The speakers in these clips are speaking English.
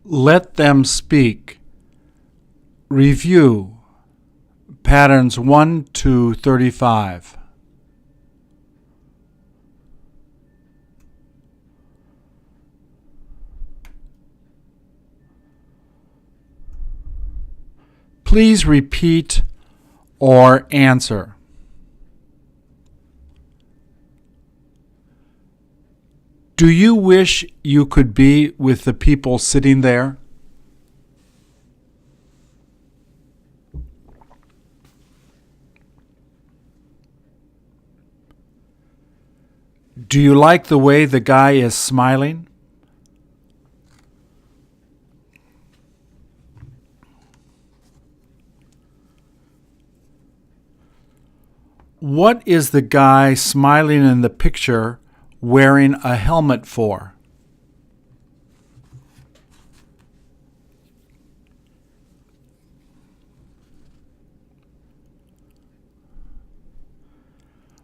Let them speak. Review. Patterns 1 to 35. Please repeat or answer. Do you wish you could be with the people sitting there? Do you like the way the guy is smiling? What is the guy smiling in the picture wearing a helmet for?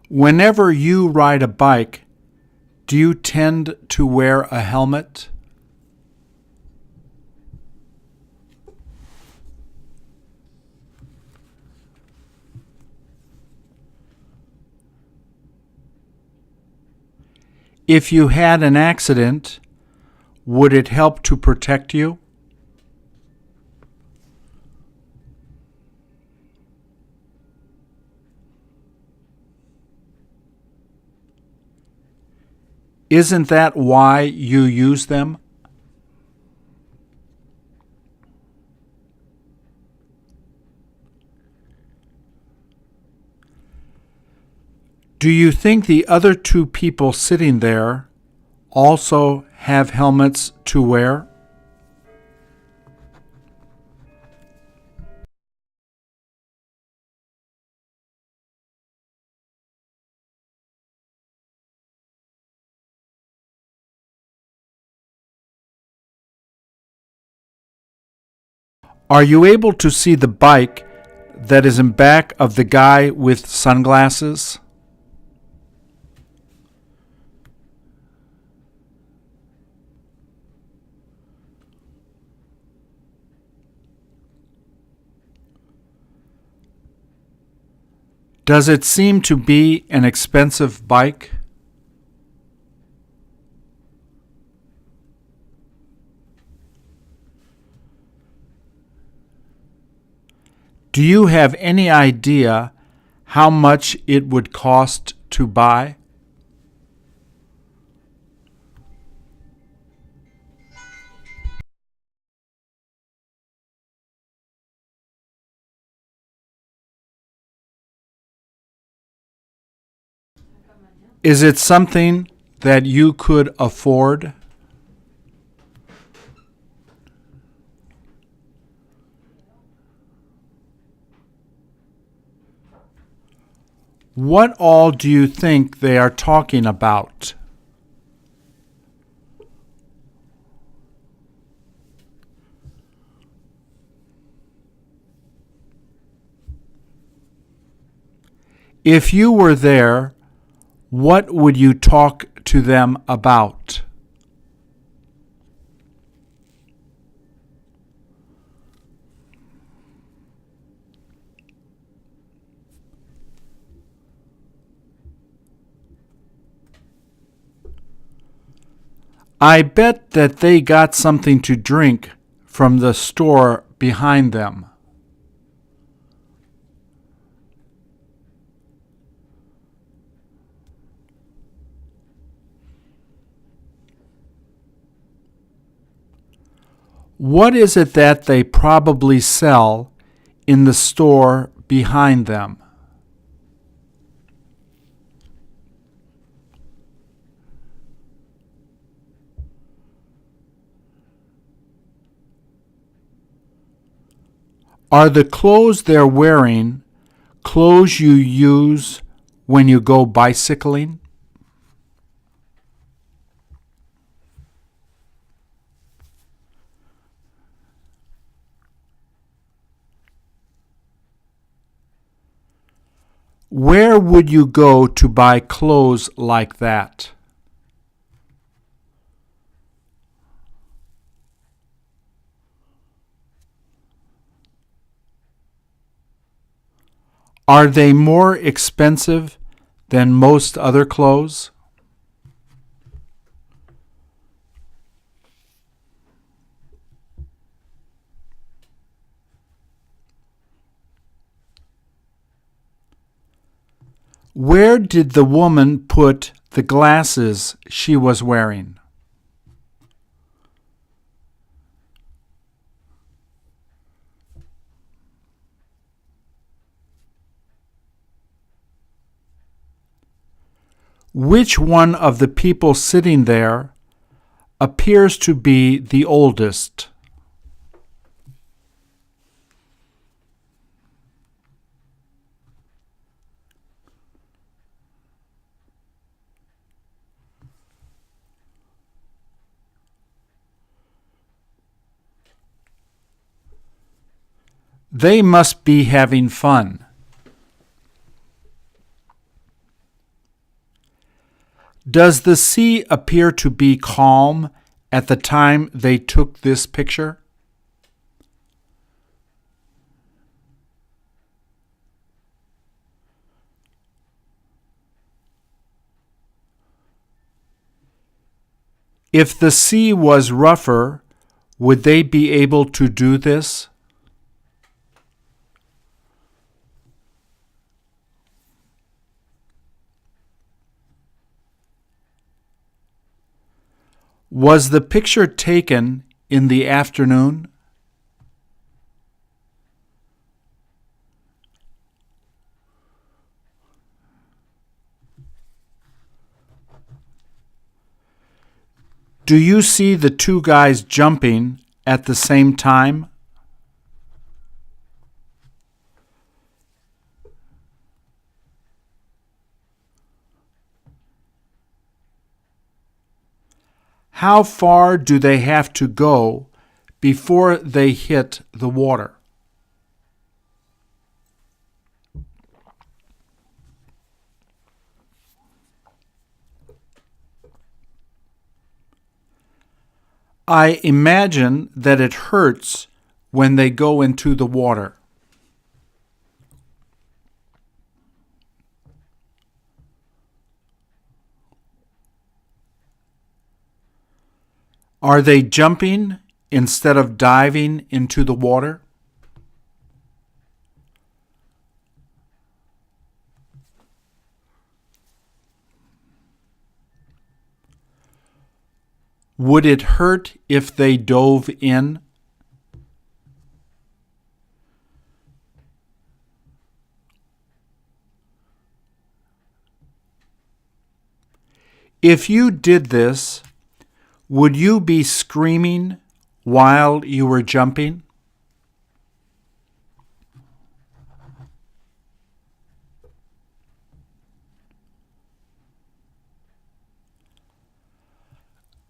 Whenever you ride a bike, do you tend to wear a helmet? If you had an accident, would it help to protect you? Isn't that why you use them? Do you think the other two people sitting there also have helmets to wear? Are you able to see the bike that is in back of the guy with sunglasses? Does it seem to be an expensive bike? Do you have any idea how much it would cost to buy? Is it something that you could afford? What all do you think they are talking about? If you were there, what would you talk to them about? I bet that they got something to drink from the store behind them. What is it that they probably sell in the store behind them? Are the clothes they're wearing clothes you use when you go bicycling? Where would you go to buy clothes like that? Are they more expensive than most other clothes? Where did the woman put the glasses she was wearing? Which one of the people sitting there appears to be the oldest? They must be having fun. Does the sea appear to be calm at the time they took this picture? If the sea was rougher, would they be able to do this? Was the picture taken in the afternoon? Do you see the two guys jumping at the same time? How far do they have to go before they hit the water? I imagine that it hurts when they go into the water. Are they jumping instead of diving into the water? Would it hurt if they dove in? If you did this, would you be screaming while you were jumping?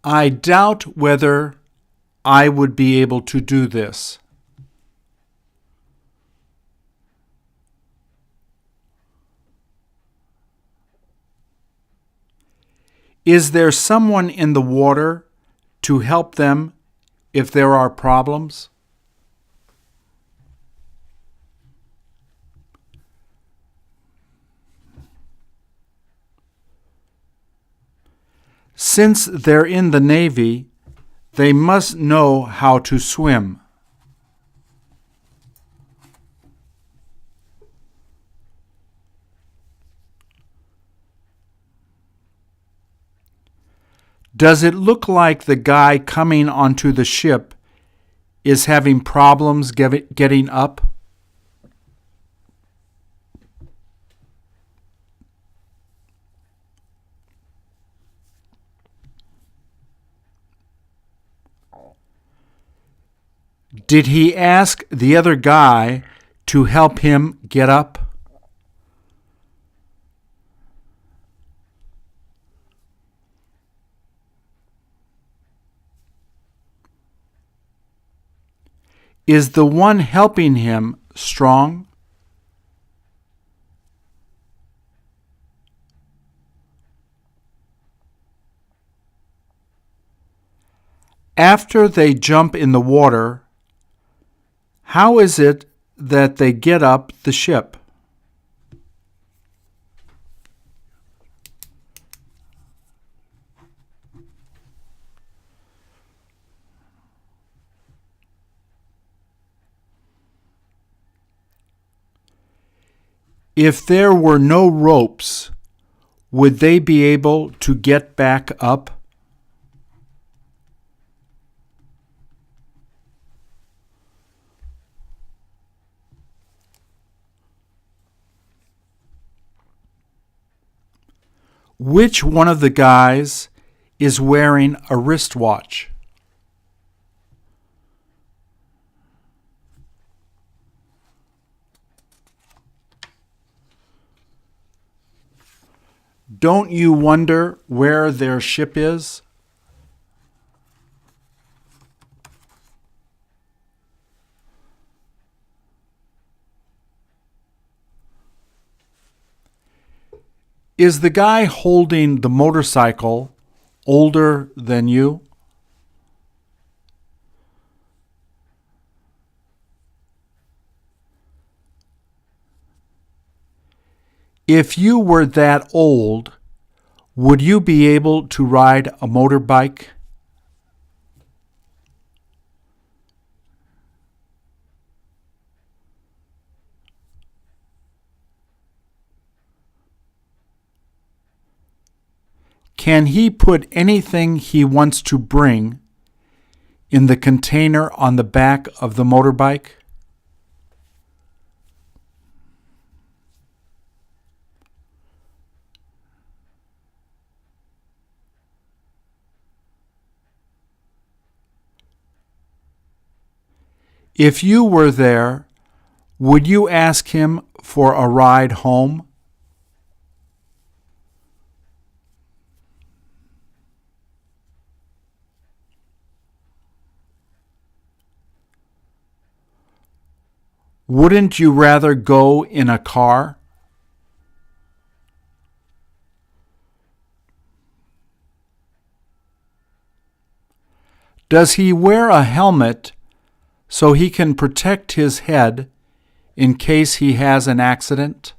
I doubt whether I would be able to do this. Is there someone in the water to help them if there are problems? Since they're in the Navy, they must know how to swim. Does it look like the guy coming onto the ship is having problems getting up? Did he ask the other guy to help him get up? Is the one helping him strong? After they jump in the water, how is it that they get up the ship? If there were no ropes, would they be able to get back up? Which one of the guys is wearing a wristwatch? Don't you wonder where their ship is? Is the guy holding the motorcycle older than you? If you were that old, would you be able to ride a motorbike? Can he put anything he wants to bring in the container on the back of the motorbike? If you were there, would you ask him for a ride home? Wouldn't you rather go in a car? Does he wear a helmet so he can protect his head in case he has an accident?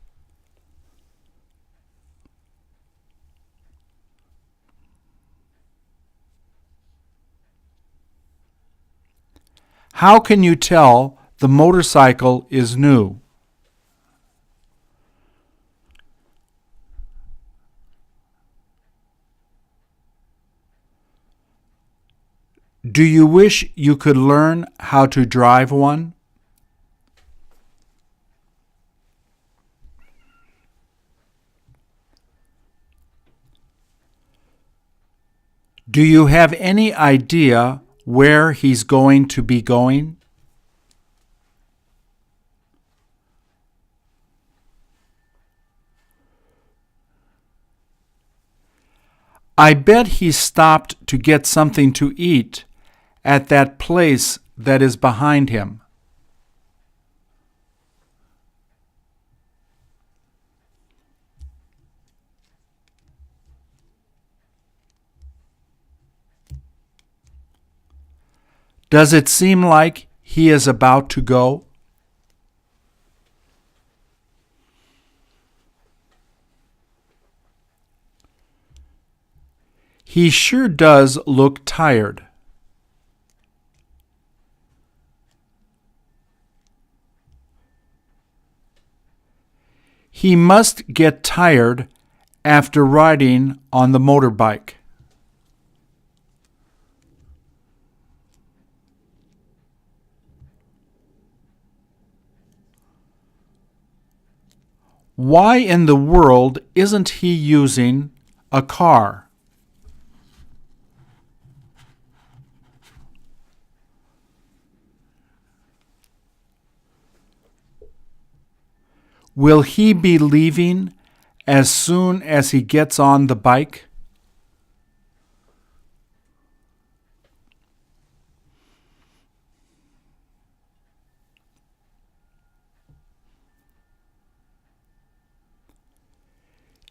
How can you tell the motorcycle is new? Do you wish you could learn how to drive one? Do you have any idea where he's going to be going? I bet he stopped to get something to eat at that place that is behind him. Does it seem like he is about to go? He sure does look tired. He must get tired after riding on the motorbike. Why in the world isn't he using a car? Will he be leaving as soon as he gets on the bike?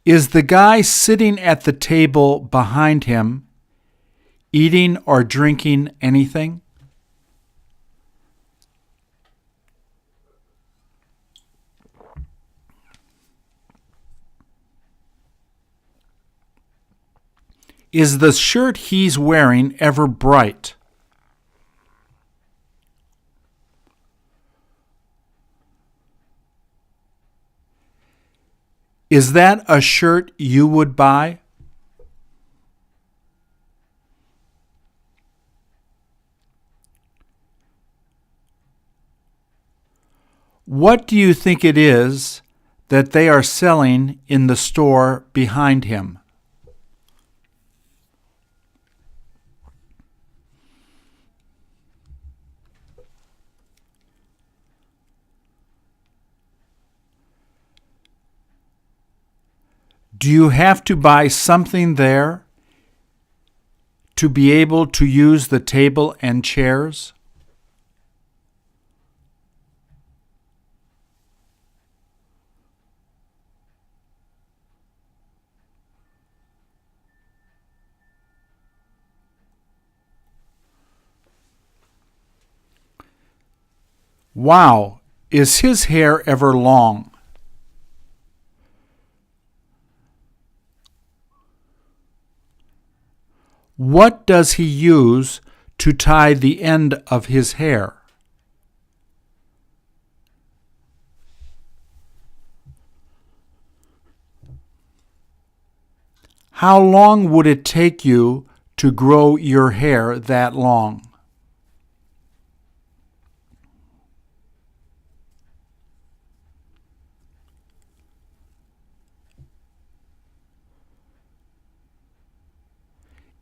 Is the guy sitting at the table behind him eating or drinking anything? Is the shirt he's wearing ever bright? Is that a shirt you would buy? What do you think it is that they are selling in the store behind him? Do you have to buy something there to be able to use the table and chairs? Wow, is his hair ever long? What does he use to tie the end of his hair? How long would it take you to grow your hair that long?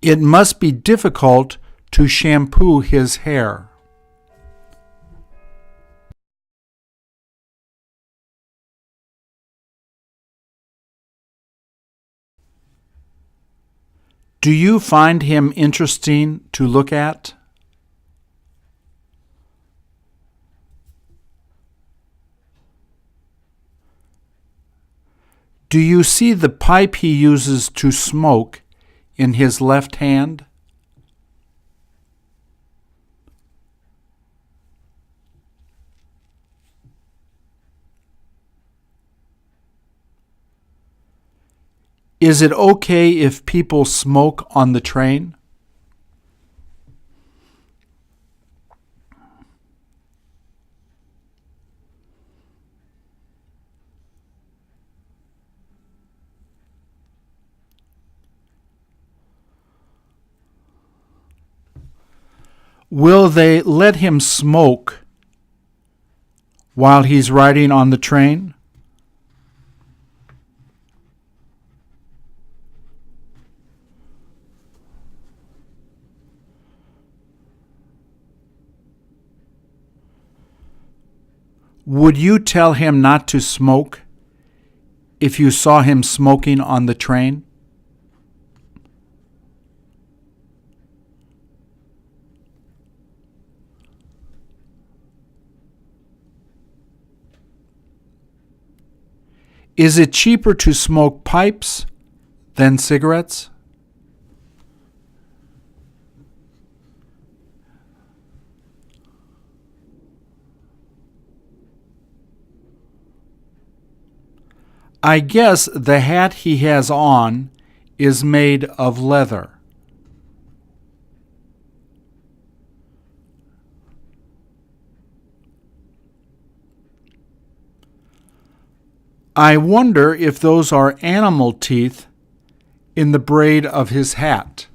It must be difficult to shampoo his hair. Do you find him interesting to look at? Do you see the pipe he uses to smoke in his left hand? Is it okay if people smoke on the train? Will they let him smoke while he's riding on the train? Would you tell him not to smoke if you saw him smoking on the train? Is it cheaper to smoke pipes than cigarettes? I guess the hat he has on is made of leather. I wonder if those are animal teeth in the braid of his hat.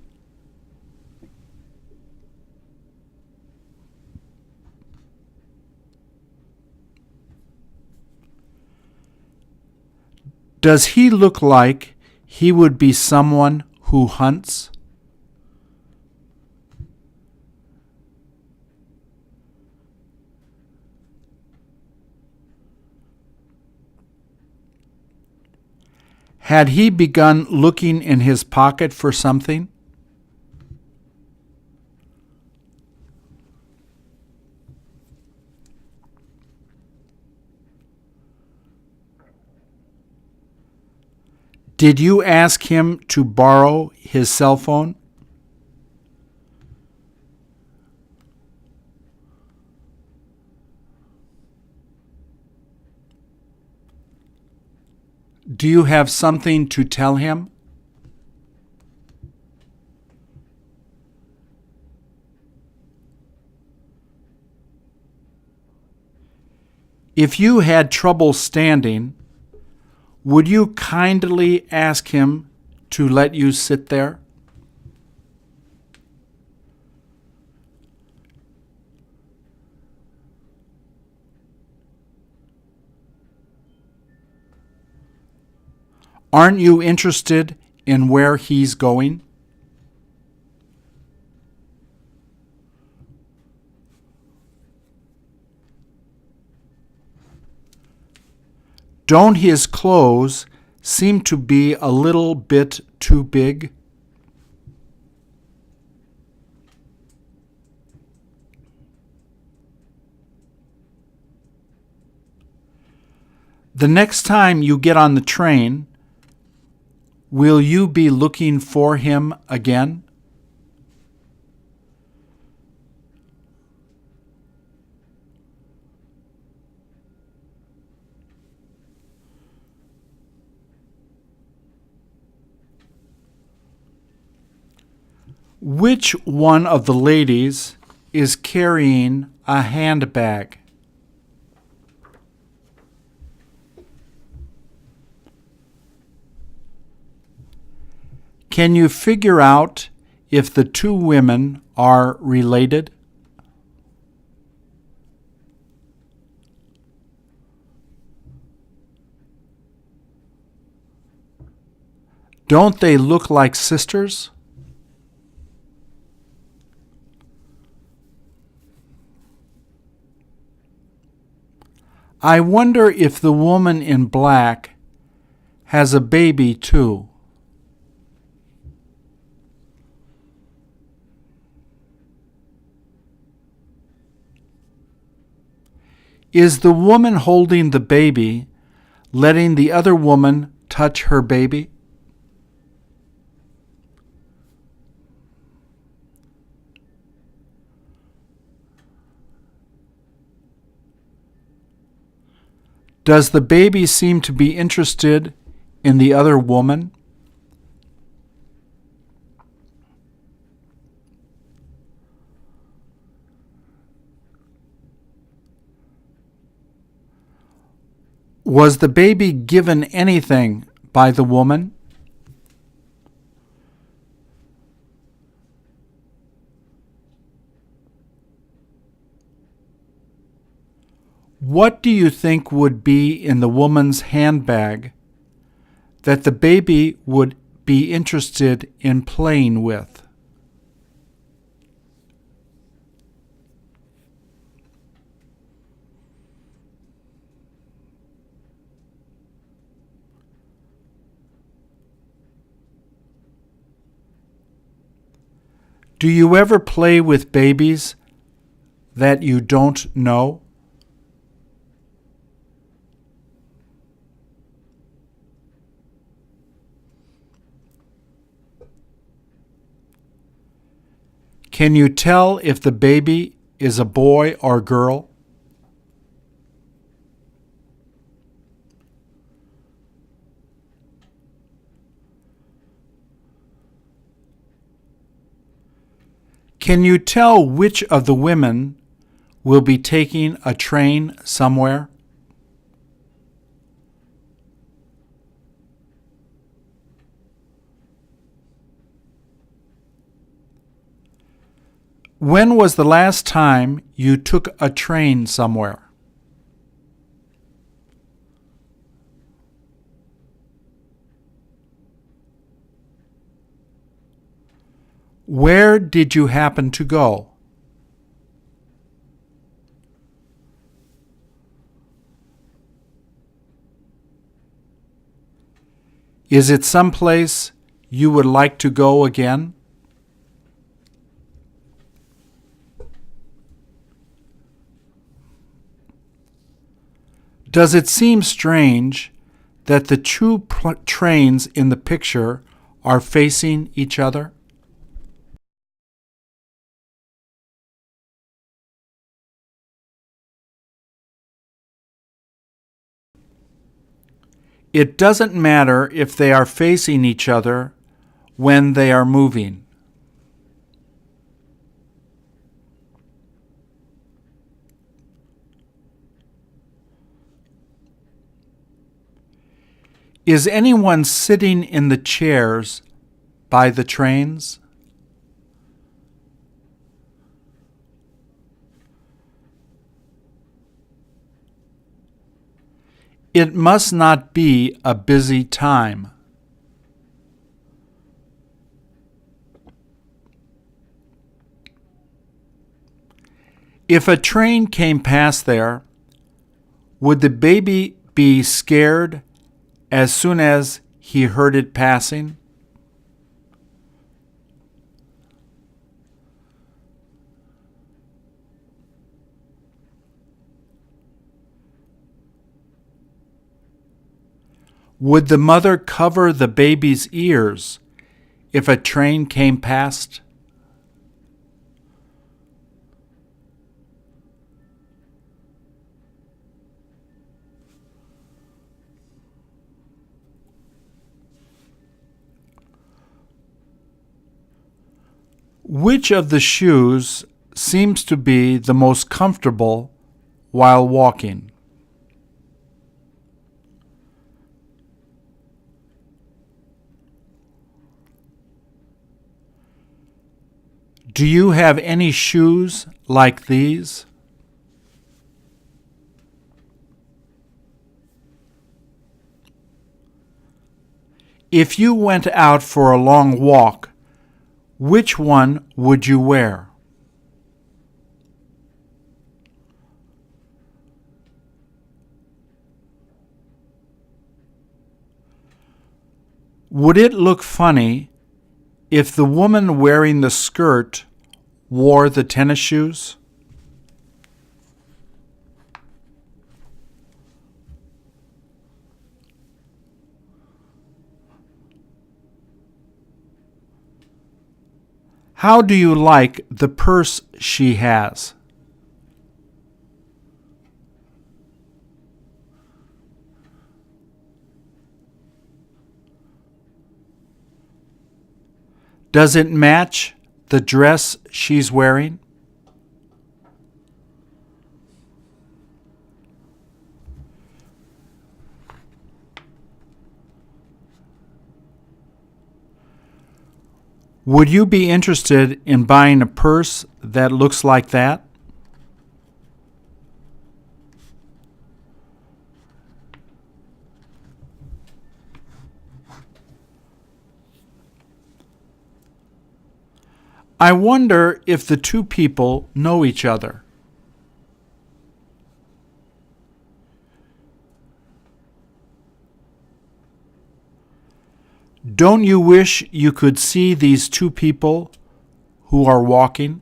Does he look like he would be someone who hunts? Had he begun looking in his pocket for something? Did you ask him to borrow his cell phone? Do you have something to tell him? If you had trouble standing, Would you kindly ask him to let you sit there? Aren't you interested in where he's going? Don't his clothes seem to be a little bit too big? The next time you get on the train, will you be looking for him again? Which one of the ladies is carrying a handbag? Can you figure out if the two women are related? Don't they look like sisters? I wonder if the woman in black has a baby too. Is the woman holding the baby letting the other woman touch her baby? Does the baby seem to be interested in the other woman? Was the baby given anything by the woman? What do you think would be in the woman's handbag that the baby would be interested in playing with? Do you ever play with babies that you don't know? Can you tell if the baby is a boy or girl? Can you tell which of the women will be taking a train somewhere? When was the last time you took a train somewhere? Where did you happen to go? Is it someplace you would like to go again? Does it seem strange that the two trains in the picture are facing each other? It doesn't matter if they are facing each other when they are moving. Is anyone sitting in the chairs by the trains? It must not be a busy time. If a train came past there, would the baby be scared as soon as he heard it passing? Would the mother cover the baby's ears if a train came past? Which of the shoes seems to be the most comfortable while walking? Do you have any shoes like these? If you went out for a long walk, which one would you wear? Would it look funny if the woman wearing the skirt wore the tennis shoes? How do you like the purse she has? Does it match the dress she's wearing? Would you be interested in buying a purse that looks like that? I wonder if the two people know each other. Don't you wish you could see these two people who are walking?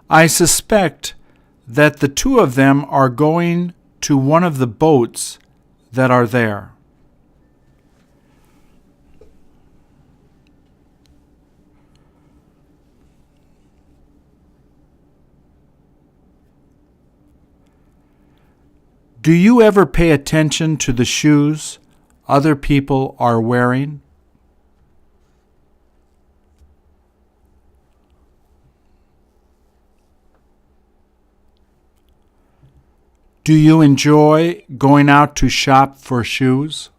I suspect that the two of them are going to one of the boats that are there. Do you ever pay attention to the shoes other people are wearing? Do you enjoy going out to shop for shoes?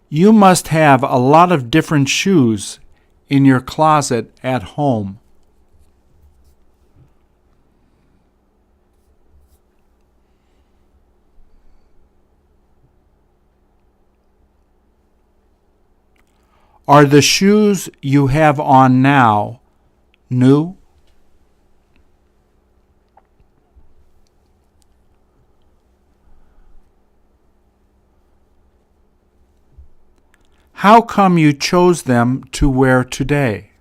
You must have a lot of different shoes in your closet at home. Are the shoes you have on now new? How come you chose them to wear today?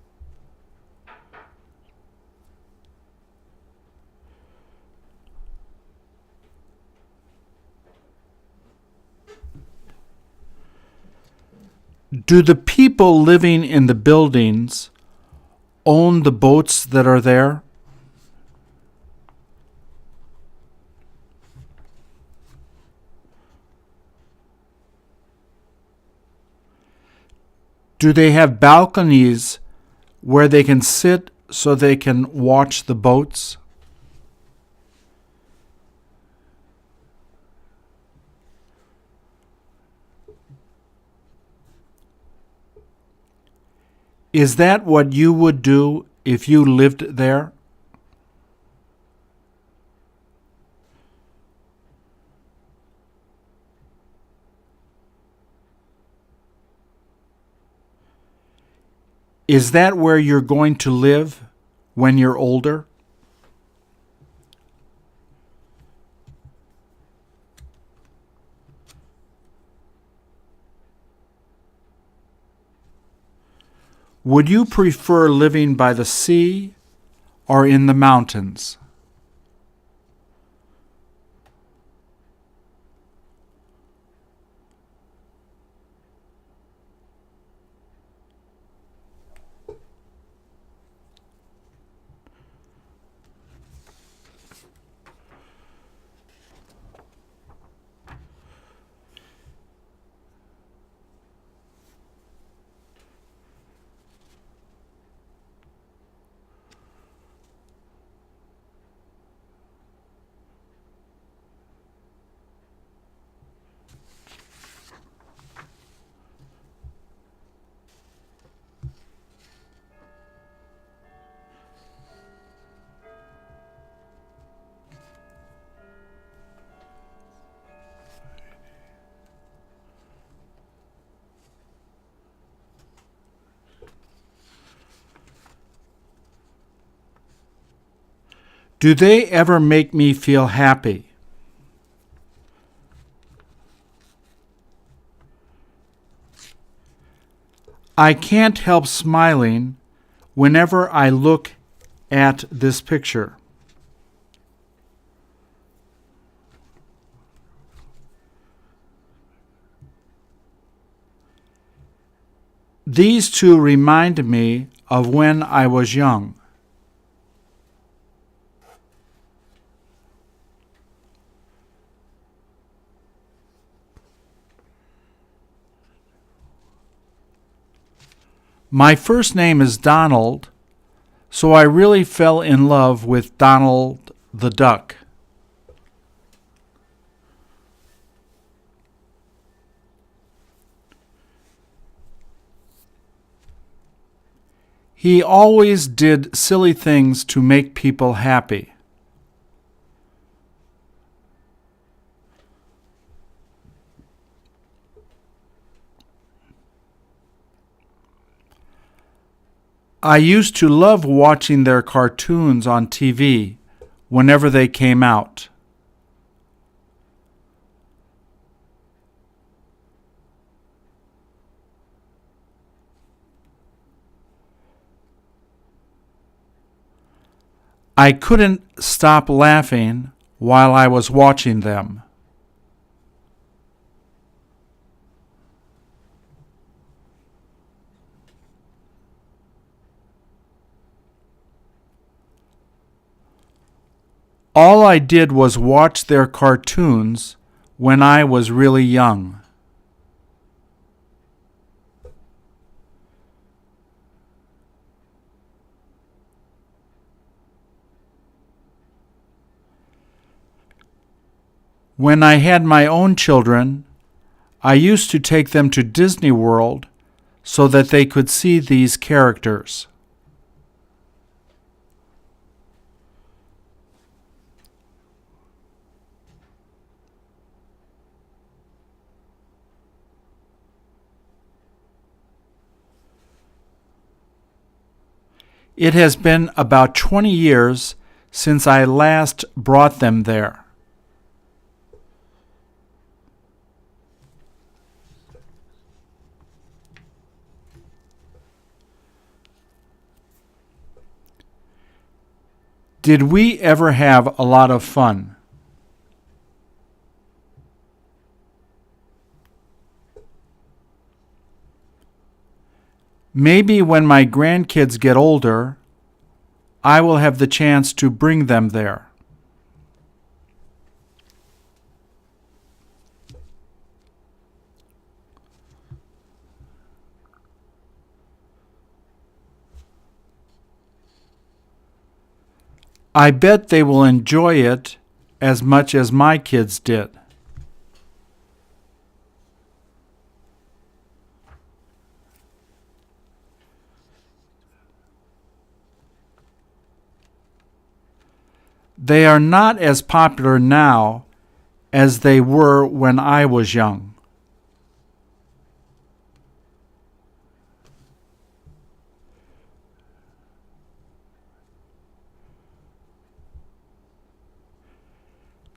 Do the people living in the buildings own the boats that are there? Do they have balconies where they can sit so they can watch the boats? Is that what you would do if you lived there? Is that where you're going to live when you're older? Would you prefer living by the sea or in the mountains? Do they ever make me feel happy? I can't help smiling whenever I look at this picture. These two remind me of when I was young. My first name is Donald, so I really fell in love with Donald the Duck. He always did silly things to make people happy. I used to love watching their cartoons on TV whenever they came out. I couldn't stop laughing while I was watching them. All I did was watch their cartoons when I was really young. When I had my own children, I used to take them to Disney World so that they could see these characters. It has been about 20 years since I last brought them there. Did we ever have a lot of fun? Maybe when my grandkids get older, I will have the chance to bring them there. I bet they will enjoy it as much as my kids did. They are not as popular now as they were when I was young.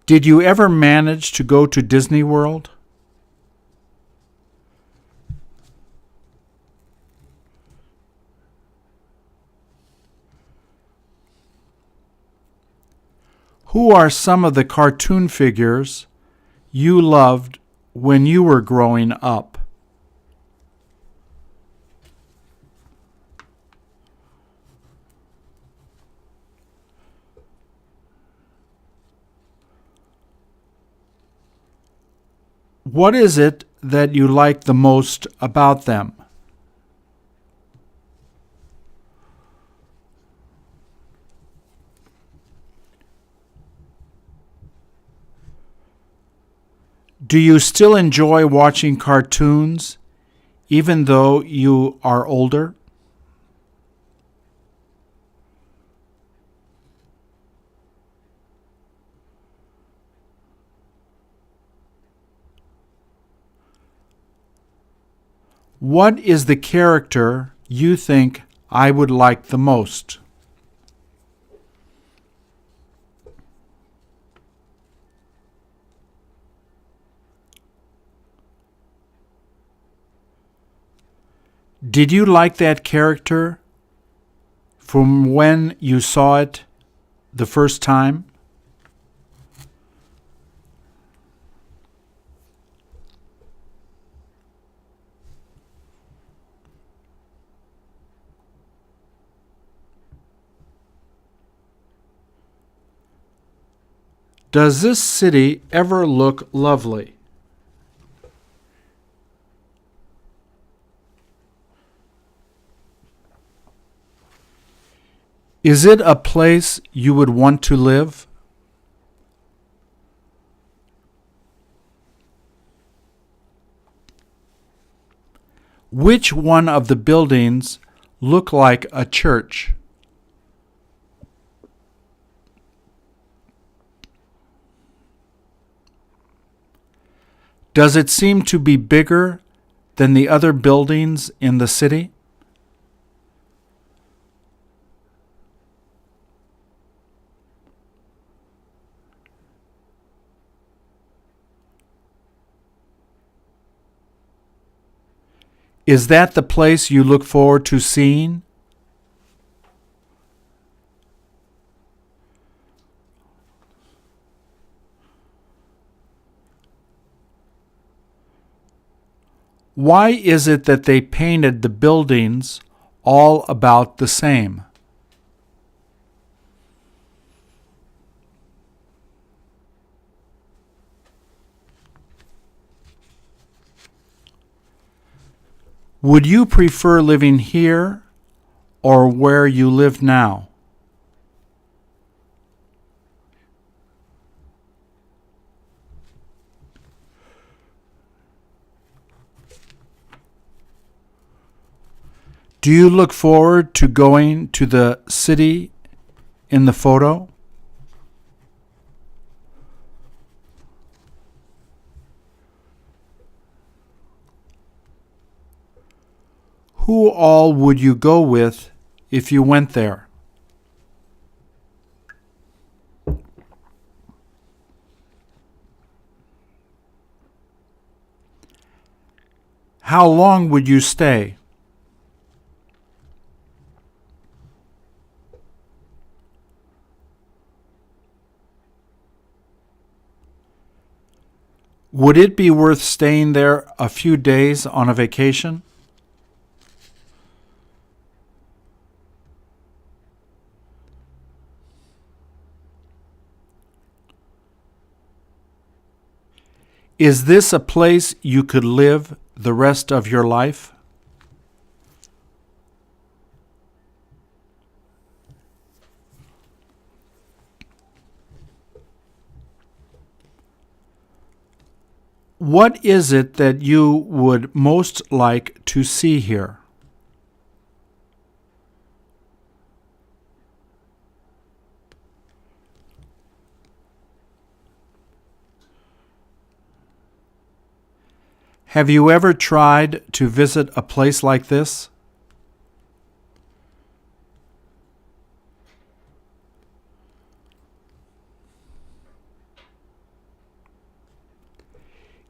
Did you ever manage to go to Disney World? Who are some of the cartoon figures you loved when you were growing up? What is it that you like the most about them? Do you still enjoy watching cartoons even though you are older? What is the character you think I would like the most? Did you like that character from when you saw it the first time? Does this city ever look lovely? Is it a place you would want to live? Which one of the buildings look like a church? Does it seem to be bigger than the other buildings in the city? Is that the place you look forward to seeing? Why is it that they painted the buildings all about the same? Would you prefer living here or where you live now? Do you look forward to going to the city in the photo? Who all would you go with if you went there? How long would you stay? Would it be worth staying there a few days on a vacation? Is this a place you could live the rest of your life? What is it that you would most like to see here? Have you ever tried to visit a place like this?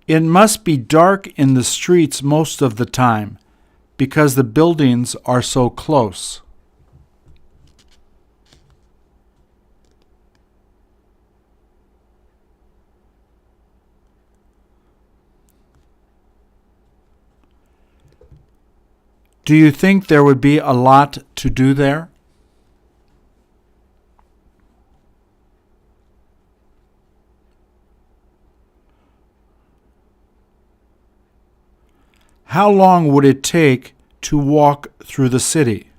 It must be dark in the streets most of the time because the buildings are so close. Do you think there would be a lot to do there? How long would it take to walk through the city?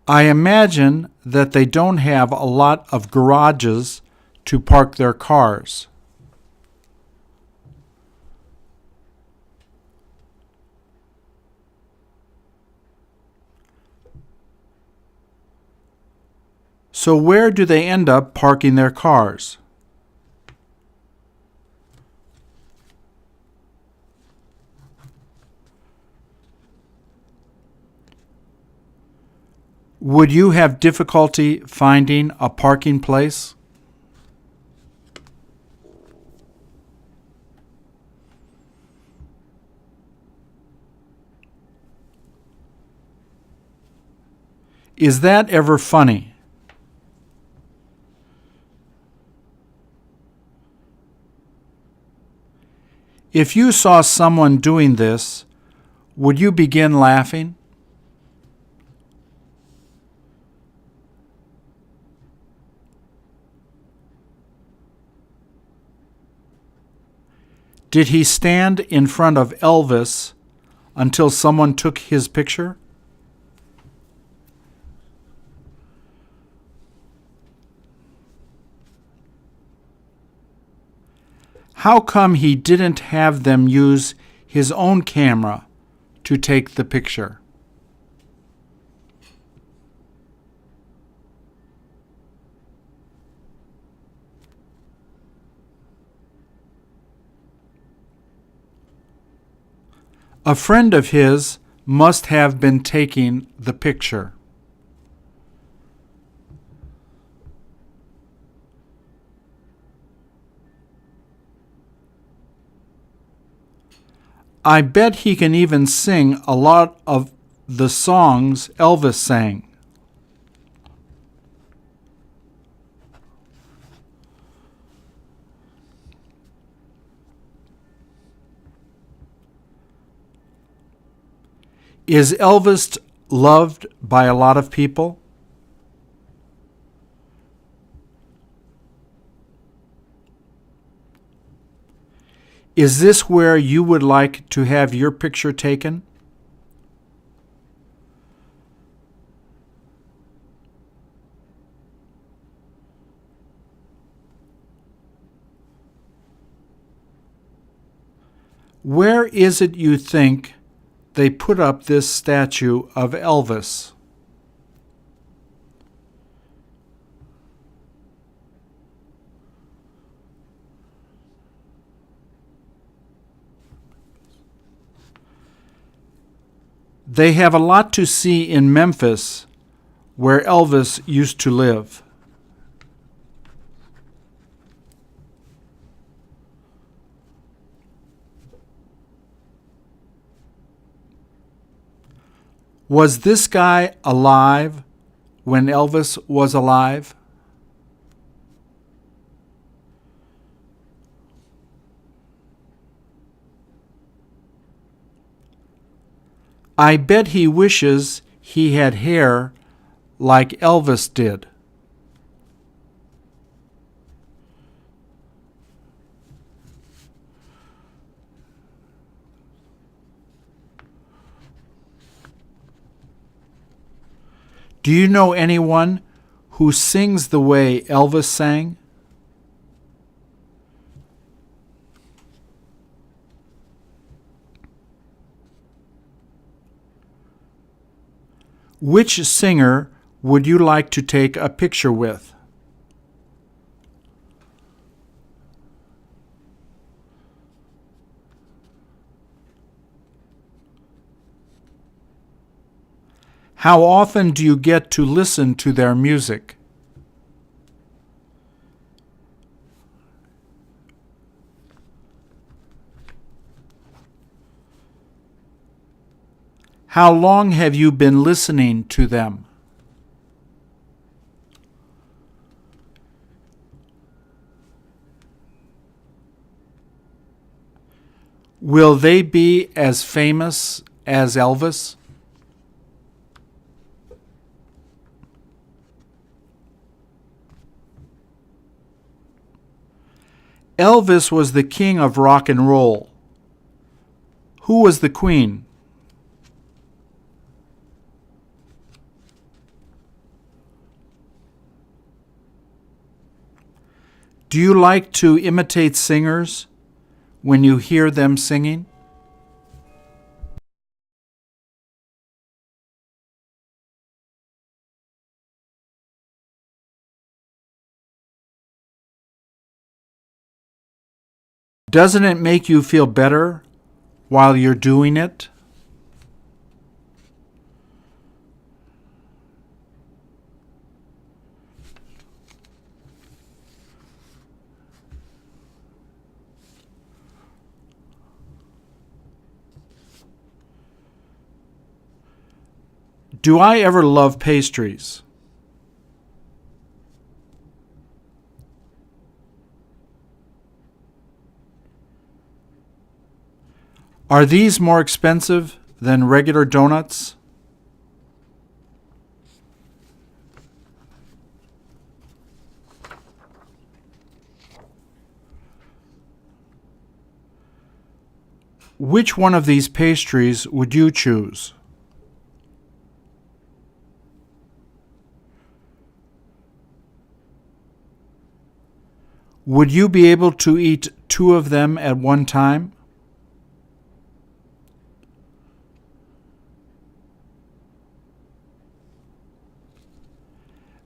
I imagine that they don't have a lot of garages to park their cars. So where do they end up parking their cars? Would you have difficulty finding a parking place? Is that ever funny? If you saw someone doing this, would you begin laughing? Did he stand in front of Elvis until someone took his picture? How come he didn't have them use his own camera to take the picture? A friend of his must have been taking the picture. I bet he can even sing a lot of the songs Elvis sang. Is Elvis loved by a lot of people? Is this where you would like to have your picture taken? Where is it you think they put up this statue of Elvis? They have a lot to see in Memphis, where Elvis used to live. Was this guy alive when Elvis was alive? I bet he wishes he had hair like Elvis did. Do you know anyone who sings the way Elvis sang? Which singer would you like to take a picture with? How often do you get to listen to their music? How long have you been listening to them? Will they be as famous as Elvis? Elvis was the king of rock and roll. Who was the queen? Do you like to imitate singers when you hear them singing? Doesn't it make you feel better while you're doing it? Do I ever love pastries? Are these more expensive than regular donuts? Which one of these pastries would you choose? Would you be able to eat 2 of them at one time?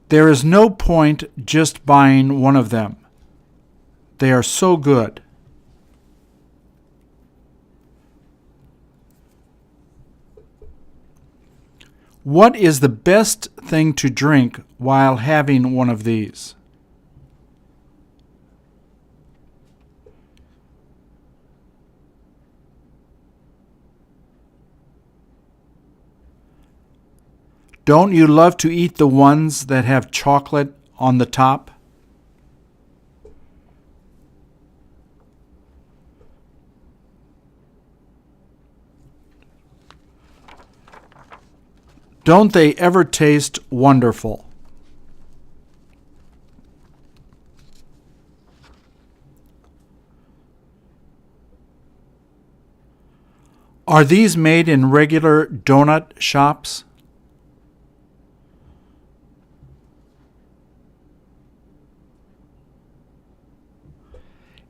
There is no point just buying one of them. They are so good. What is the best thing to drink while having one of these? Don't you love to eat the ones that have chocolate on the top? Don't they ever taste wonderful? Are these made in regular donut shops?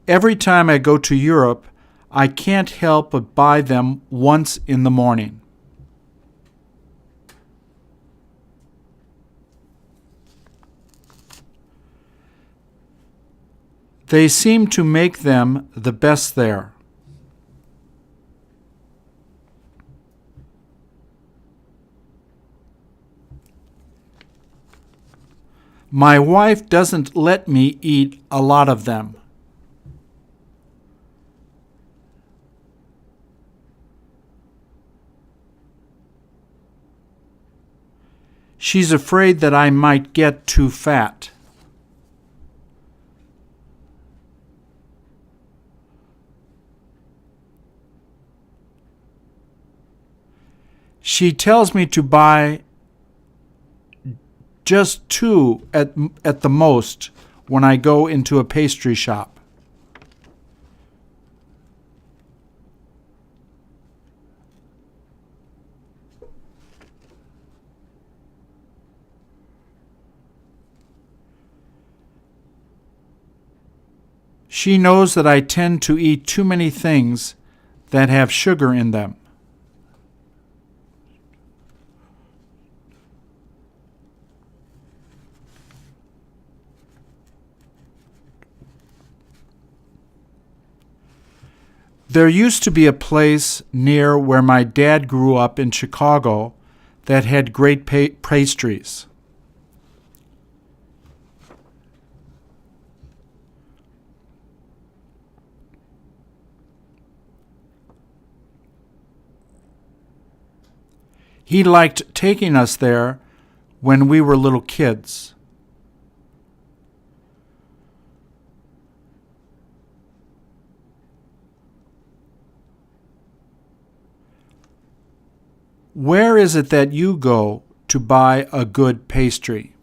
Every time I go to Europe, I can't help but buy them once in the morning. They seem to make them the best there. My wife doesn't let me eat a lot of them. She's afraid that I might get too fat. She tells me to buy just 2 at the most when I go into a pastry shop. She knows that I tend to eat too many things that have sugar in them. There used to be a place near where my dad grew up in Chicago that had great pastries. He liked taking us there when we were little kids. Where is it that you go to buy a good pastry?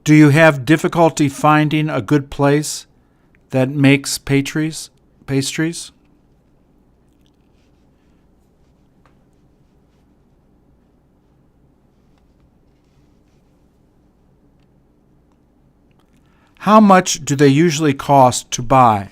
Do you have difficulty finding a good place that makes pastries? How much do they usually cost to buy?